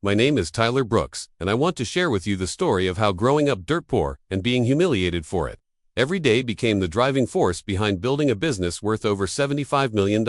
my name is Tyler Brooks, and I want to share with you the story of how growing up dirt poor and being humiliated for it every day became the driving force behind building a business worth over $75 million.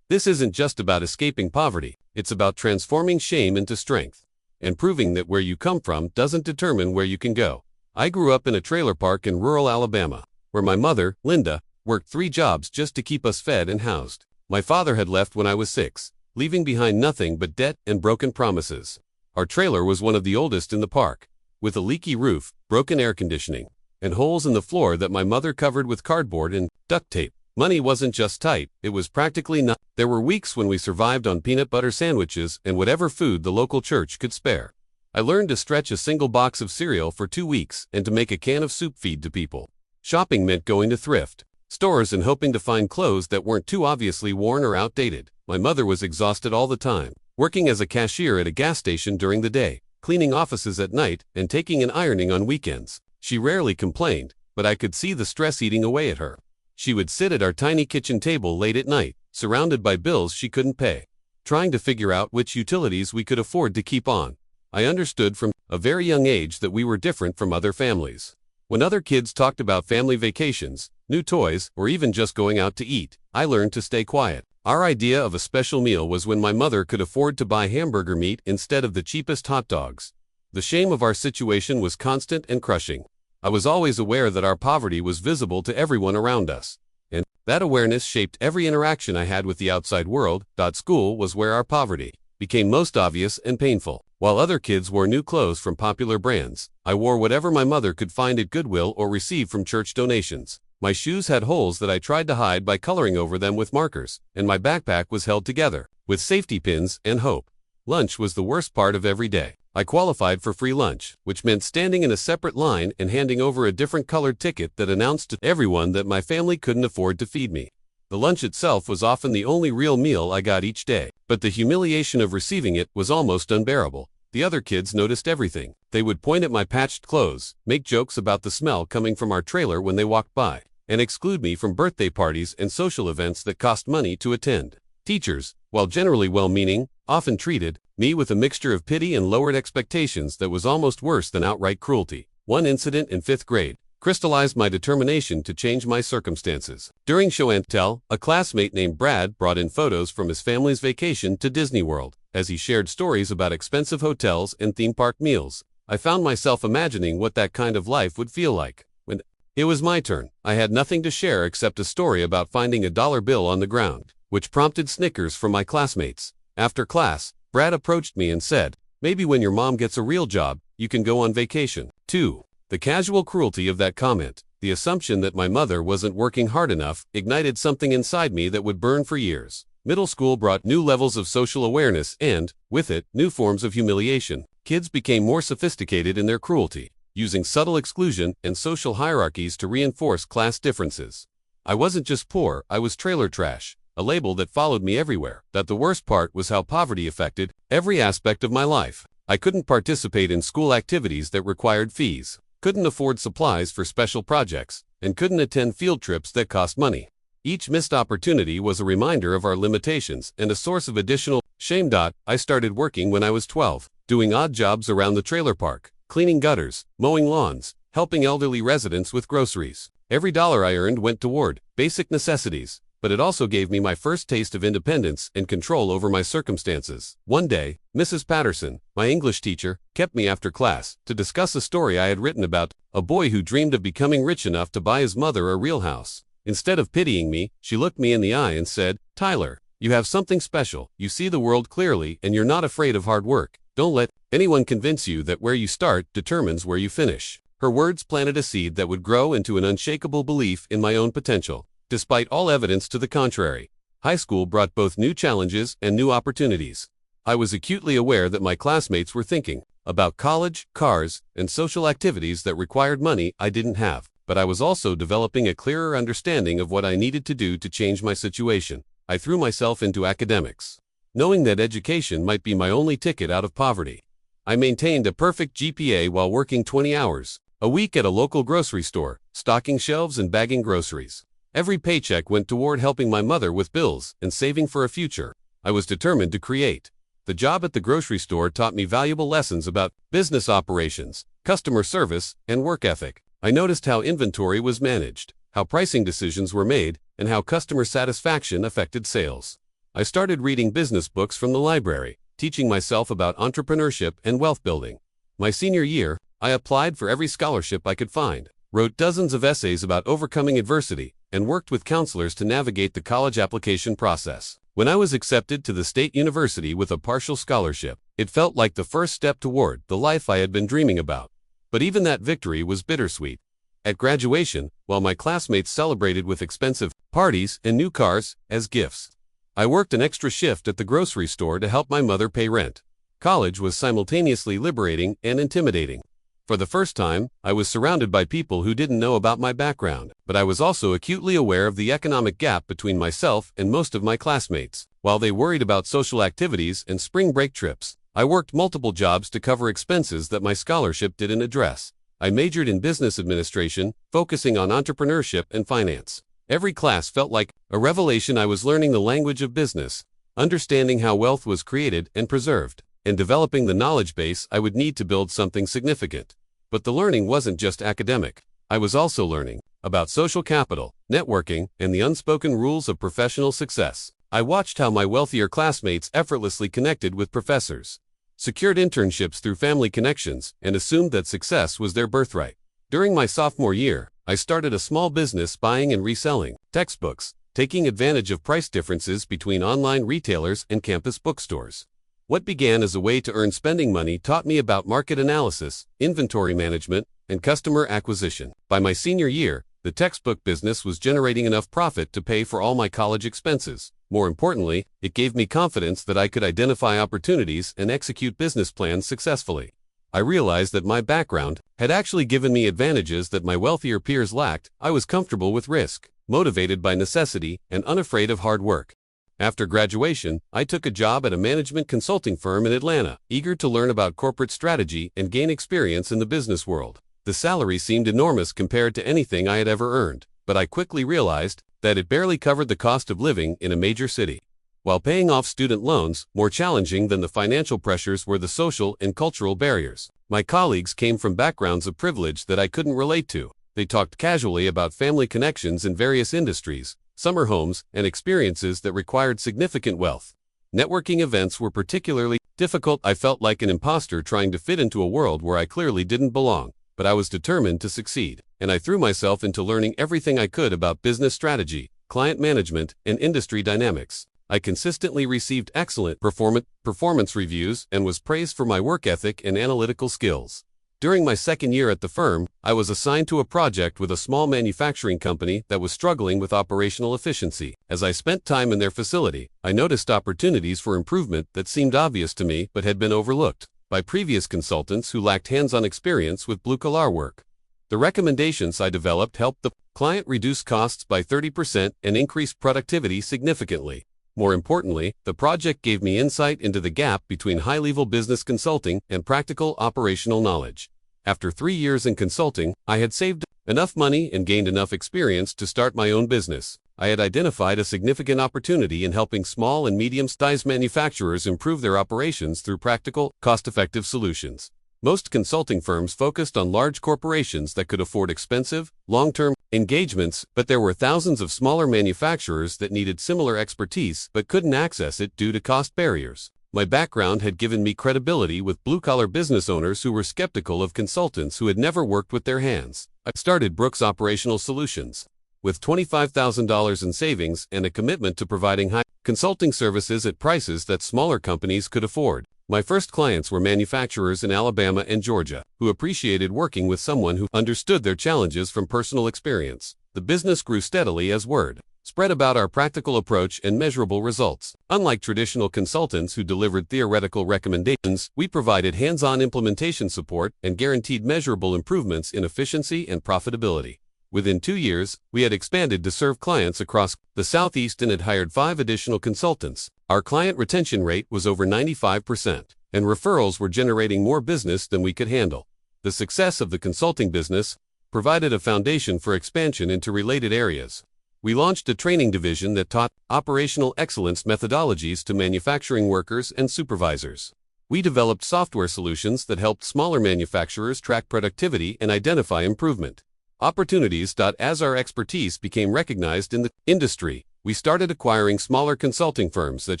This isn't just about escaping poverty, it's about transforming shame into strength and proving that where you come from doesn't determine where you can go. I grew up in a trailer park in rural Alabama, where my mother, Linda, worked 3 jobs just to keep us fed and housed. My father had left when I was 6, leaving behind nothing but debt and broken promises. Our trailer was one of the oldest in the park, with a leaky roof, broken air conditioning, and holes in the floor that my mother covered with cardboard and duct tape. Money wasn't just tight, it was practically not. There were weeks when we survived on peanut butter sandwiches and whatever food the local church could spare. I learned to stretch a single box of cereal for 2 weeks and to make a can of soup feed to people. Shopping meant going to thrift stores and hoping to find clothes that weren't too obviously worn or outdated. My mother was exhausted all the time, working as a cashier at a gas station during the day, cleaning offices at night, and taking and ironing on weekends. She rarely complained, but I could see the stress eating away at her. She would sit at our tiny kitchen table late at night, surrounded by bills she couldn't pay, trying to figure out which utilities we could afford to keep on. I understood from a very young age that we were different from other families. When other kids talked about family vacations, new toys, or even just going out to eat, I learned to stay quiet. Our idea of a special meal was when my mother could afford to buy hamburger meat instead of the cheapest hot dogs. The shame of our situation was constant and crushing. I was always aware that our poverty was visible to everyone around us, and that awareness shaped every interaction I had with the outside world. School was where our poverty became most obvious and painful. While other kids wore new clothes from popular brands, I wore whatever my mother could find at Goodwill or receive from church donations. My shoes had holes that I tried to hide by coloring over them with markers, and my backpack was held together with safety pins and hope. Lunch was the worst part of every day. I qualified for free lunch, which meant standing in a separate line and handing over a different colored ticket that announced to everyone that my family couldn't afford to feed me. The lunch itself was often the only real meal I got each day, but the humiliation of receiving it was almost unbearable. The other kids noticed everything. They would point at my patched clothes, make jokes about the smell coming from our trailer when they walked by, and exclude me from birthday parties and social events that cost money to attend. Teachers, while generally well-meaning, often treated me with a mixture of pity and lowered expectations that was almost worse than outright cruelty. One incident in 5th grade crystallized my determination to change my circumstances. During show and tell, a classmate named Brad brought in photos from his family's vacation to Disney World. As he shared stories about expensive hotels and theme park meals, I found myself imagining what that kind of life would feel like. When it was my turn, I had nothing to share except a story about finding a dollar bill on the ground, which prompted snickers from my classmates. After class, Brad approached me and said, "Maybe when your mom gets a real job, you can go on vacation." 2. The casual cruelty of that comment, the assumption that my mother wasn't working hard enough, ignited something inside me that would burn for years. Middle school brought new levels of social awareness and, with it, new forms of humiliation. Kids became more sophisticated in their cruelty, using subtle exclusion and social hierarchies to reinforce class differences. I wasn't just poor, I was trailer trash, a label that followed me everywhere. That the worst part was how poverty affected every aspect of my life. I couldn't participate in school activities that required fees, couldn't afford supplies for special projects, and couldn't attend field trips that cost money. Each missed opportunity was a reminder of our limitations and a source of additional shame. I started working when I was 12, doing odd jobs around the trailer park, cleaning gutters, mowing lawns, helping elderly residents with groceries. Every dollar I earned went toward basic necessities, but it also gave me my first taste of independence and control over my circumstances. One day, Mrs. Patterson, my English teacher, kept me after class to discuss a story I had written about a boy who dreamed of becoming rich enough to buy his mother a real house. Instead of pitying me, she looked me in the eye and said, "Tyler, you have something special. You see the world clearly and you're not afraid of hard work. Don't let anyone convince you that where you start determines where you finish." Her words planted a seed that would grow into an unshakable belief in my own potential. Despite all evidence to the contrary, high school brought both new challenges and new opportunities. I was acutely aware that my classmates were thinking about college, cars, and social activities that required money I didn't have. But I was also developing a clearer understanding of what I needed to do to change my situation. I threw myself into academics, knowing that education might be my only ticket out of poverty. I maintained a perfect GPA while working 20 hours a week at a local grocery store, stocking shelves and bagging groceries. Every paycheck went toward helping my mother with bills and saving for a future I was determined to create. The job at the grocery store taught me valuable lessons about business operations, customer service, and work ethic. I noticed how inventory was managed, how pricing decisions were made, and how customer satisfaction affected sales. I started reading business books from the library, teaching myself about entrepreneurship and wealth building. My senior year, I applied for every scholarship I could find, wrote dozens of essays about overcoming adversity, and worked with counselors to navigate the college application process. When I was accepted to the state university with a partial scholarship, it felt like the first step toward the life I had been dreaming about. But even that victory was bittersweet. At graduation, while my classmates celebrated with expensive parties and new cars as gifts, I worked an extra shift at the grocery store to help my mother pay rent. College was simultaneously liberating and intimidating. For the first time, I was surrounded by people who didn't know about my background, but I was also acutely aware of the economic gap between myself and most of my classmates. While they worried about social activities and spring break trips, I worked multiple jobs to cover expenses that my scholarship didn't address. I majored in business administration, focusing on entrepreneurship and finance. Every class felt like a revelation. I was learning the language of business, understanding how wealth was created and preserved, and developing the knowledge base I would need to build something significant. But the learning wasn't just academic. I was also learning about social capital, networking, and the unspoken rules of professional success. I watched how my wealthier classmates effortlessly connected with professors, secured internships through family connections, and assumed that success was their birthright. During my sophomore year, I started a small business buying and reselling textbooks, taking advantage of price differences between online retailers and campus bookstores. What began as a way to earn spending money taught me about market analysis, inventory management, and customer acquisition. By my senior year, the textbook business was generating enough profit to pay for all my college expenses. More importantly, it gave me confidence that I could identify opportunities and execute business plans successfully. I realized that my background had actually given me advantages that my wealthier peers lacked. I was comfortable with risk, motivated by necessity, and unafraid of hard work. After graduation, I took a job at a management consulting firm in Atlanta, eager to learn about corporate strategy and gain experience in the business world. The salary seemed enormous compared to anything I had ever earned, but I quickly realized that it barely covered the cost of living in a major city. While paying off student loans, more challenging than the financial pressures were the social and cultural barriers. My colleagues came from backgrounds of privilege that I couldn't relate to. They talked casually about family connections in various industries, summer homes, and experiences that required significant wealth. Networking events were particularly difficult. I felt like an imposter trying to fit into a world where I clearly didn't belong, but I was determined to succeed, and I threw myself into learning everything I could about business strategy, client management, and industry dynamics. I consistently received excellent performance reviews and was praised for my work ethic and analytical skills. During my second year at the firm, I was assigned to a project with a small manufacturing company that was struggling with operational efficiency. As I spent time in their facility, I noticed opportunities for improvement that seemed obvious to me but had been overlooked by previous consultants who lacked hands-on experience with blue-collar work. The recommendations I developed helped the client reduce costs by 30% and increase productivity significantly. More importantly, the project gave me insight into the gap between high-level business consulting and practical operational knowledge. After 3 years in consulting, I had saved enough money and gained enough experience to start my own business. I had identified a significant opportunity in helping small and medium-sized manufacturers improve their operations through practical, cost-effective solutions. Most consulting firms focused on large corporations that could afford expensive, long-term engagements, but there were thousands of smaller manufacturers that needed similar expertise but couldn't access it due to cost barriers. My background had given me credibility with blue-collar business owners who were skeptical of consultants who had never worked with their hands. I started Brooks Operational Solutions. With $25,000 in savings and a commitment to providing high consulting services at prices that smaller companies could afford. My first clients were manufacturers in Alabama and Georgia, who appreciated working with someone who understood their challenges from personal experience. The business grew steadily as word spread about our practical approach and measurable results. Unlike traditional consultants who delivered theoretical recommendations, we provided hands-on implementation support and guaranteed measurable improvements in efficiency and profitability. Within 2 years, we had expanded to serve clients across the Southeast and had hired 5 additional consultants. Our client retention rate was over 95%, and referrals were generating more business than we could handle. The success of the consulting business provided a foundation for expansion into related areas. We launched a training division that taught operational excellence methodologies to manufacturing workers and supervisors. We developed software solutions that helped smaller manufacturers track productivity and identify improvement opportunities. As our expertise became recognized in the industry, we started acquiring smaller consulting firms that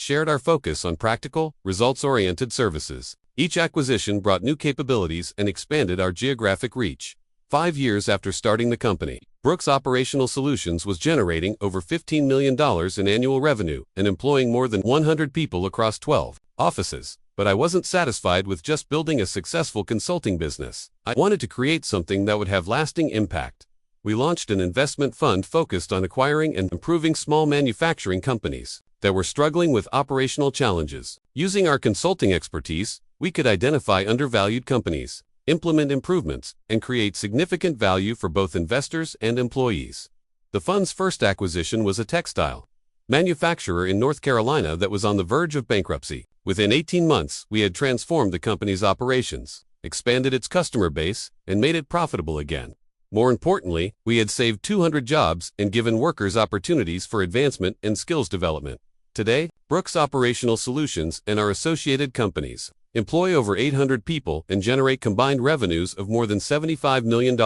shared our focus on practical, results-oriented services. Each acquisition brought new capabilities and expanded our geographic reach. 5 years after starting the company, Brooks Operational Solutions was generating over $15 million in annual revenue and employing more than 100 people across 12 offices. But I wasn't satisfied with just building a successful consulting business. I wanted to create something that would have lasting impact. We launched an investment fund focused on acquiring and improving small manufacturing companies that were struggling with operational challenges. Using our consulting expertise, we could identify undervalued companies, implement improvements, and create significant value for both investors and employees. The fund's first acquisition was a textile manufacturer in North Carolina that was on the verge of bankruptcy. Within 18 months, we had transformed the company's operations, expanded its customer base, and made it profitable again. More importantly, we had saved 200 jobs and given workers opportunities for advancement and skills development. Today, Brooks Operational Solutions and our associated companies employ over 800 people and generate combined revenues of more than $75 million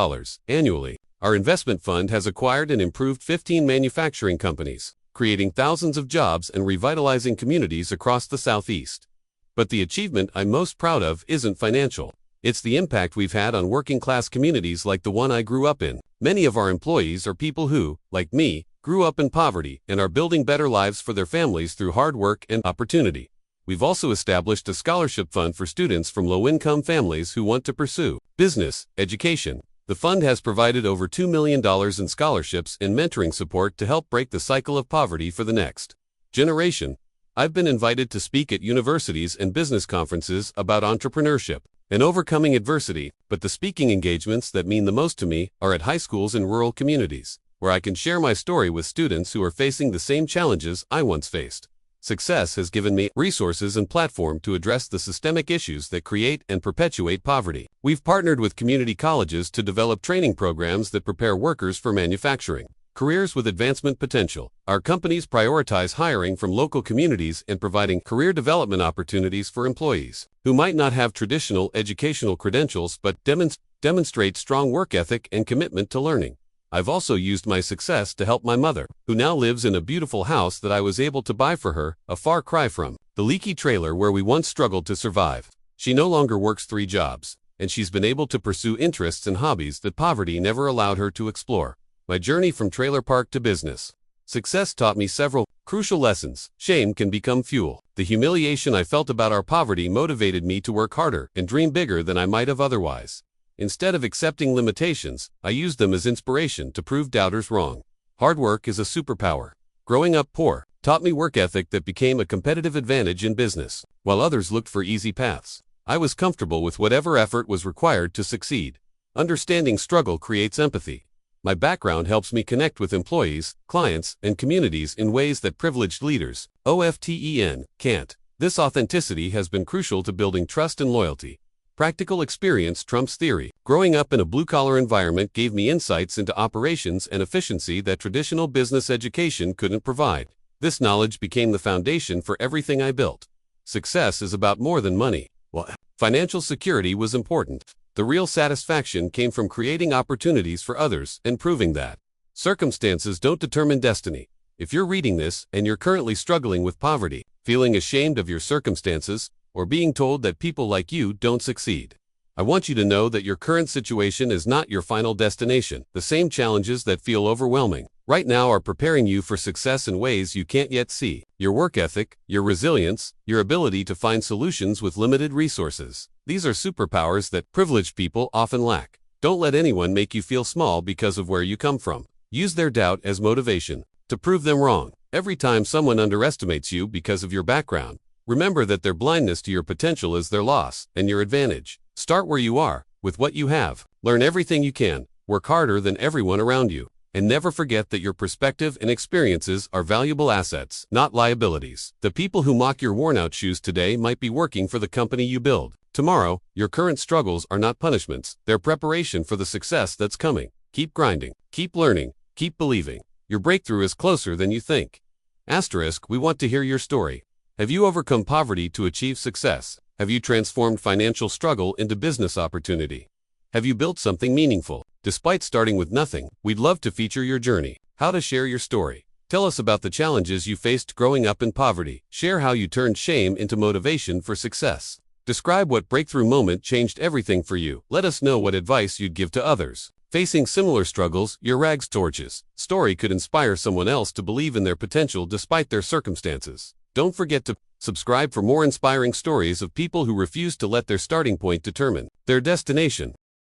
annually. Our investment fund has acquired and improved 15 manufacturing companies, creating thousands of jobs and revitalizing communities across the Southeast. But the achievement I'm most proud of isn't financial. It's the impact we've had on working-class communities like the one I grew up in. Many of our employees are people who, like me, grew up in poverty and are building better lives for their families through hard work and opportunity. We've also established a scholarship fund for students from low-income families who want to pursue business education. The fund has provided over $2 million in scholarships and mentoring support to help break the cycle of poverty for the next generation. I've been invited to speak at universities and business conferences about entrepreneurship and overcoming adversity, but the speaking engagements that mean the most to me are at high schools in rural communities, where I can share my story with students who are facing the same challenges I once faced. Success has given me resources and platform to address the systemic issues that create and perpetuate poverty. We've partnered with community colleges to develop training programs that prepare workers for manufacturing careers with advancement potential. Our companies prioritize hiring from local communities and providing career development opportunities for employees who might not have traditional educational credentials but demonstrate strong work ethic and commitment to learning. I've also used my success to help my mother, who now lives in a beautiful house that I was able to buy for her, a far cry from the leaky trailer where we once struggled to survive. She no longer works 3 jobs, and she's been able to pursue interests and hobbies that poverty never allowed her to explore. My journey from trailer park to business success taught me several crucial lessons. Shame can become fuel. The humiliation I felt about our poverty motivated me to work harder and dream bigger than I might have otherwise. Instead of accepting limitations, I used them as inspiration to prove doubters wrong. Hard work is a superpower. Growing up poor taught me work ethic that became a competitive advantage in business. While others looked for easy paths, I was comfortable with whatever effort was required to succeed. Understanding struggle creates empathy. My background helps me connect with employees, clients, and communities in ways that privileged leaders, often, can't. This authenticity has been crucial to building trust and loyalty. Practical experience trumps theory. Growing up in a blue-collar environment gave me insights into operations and efficiency that traditional business education couldn't provide. This knowledge became the foundation for everything I built. Success is about more than money. Well, financial security was important. The real satisfaction came from creating opportunities for others and proving that circumstances don't determine destiny. If you're reading this and you're currently struggling with poverty, feeling ashamed of your circumstances, or being told that people like you don't succeed, I want you to know that your current situation is not your final destination. The same challenges that feel overwhelming right now are preparing you for success in ways you can't yet see. Your work ethic, your resilience, your ability to find solutions with limited resources. These are superpowers that privileged people often lack. Don't let anyone make you feel small because of where you come from. Use their doubt as motivation to prove them wrong. Every time someone underestimates you because of your background, remember that their blindness to your potential is their loss and your advantage. Start where you are, with what you have. Learn everything you can, work harder than everyone around you, and never forget that your perspective and experiences are valuable assets, not liabilities. The people who mock your worn-out shoes today might be working for the company you build tomorrow. Your current struggles are not punishments, they're preparation for the success that's coming. Keep grinding, keep learning, keep believing. Your breakthrough is closer than you think. Asterisk, we want to hear your story. Have you overcome poverty to achieve success? Have you transformed financial struggle into business opportunity? Have you built something meaningful? Despite starting with nothing, we'd love to feature your journey. How to share your story. Tell us about the challenges you faced growing up in poverty. Share how you turned shame into motivation for success. Describe what breakthrough moment changed everything for you. Let us know what advice you'd give to others facing similar struggles. Your rags torches story could inspire someone else to believe in their potential despite their circumstances. Don't forget to subscribe for more inspiring stories of people who refuse to let their starting point determine their destination.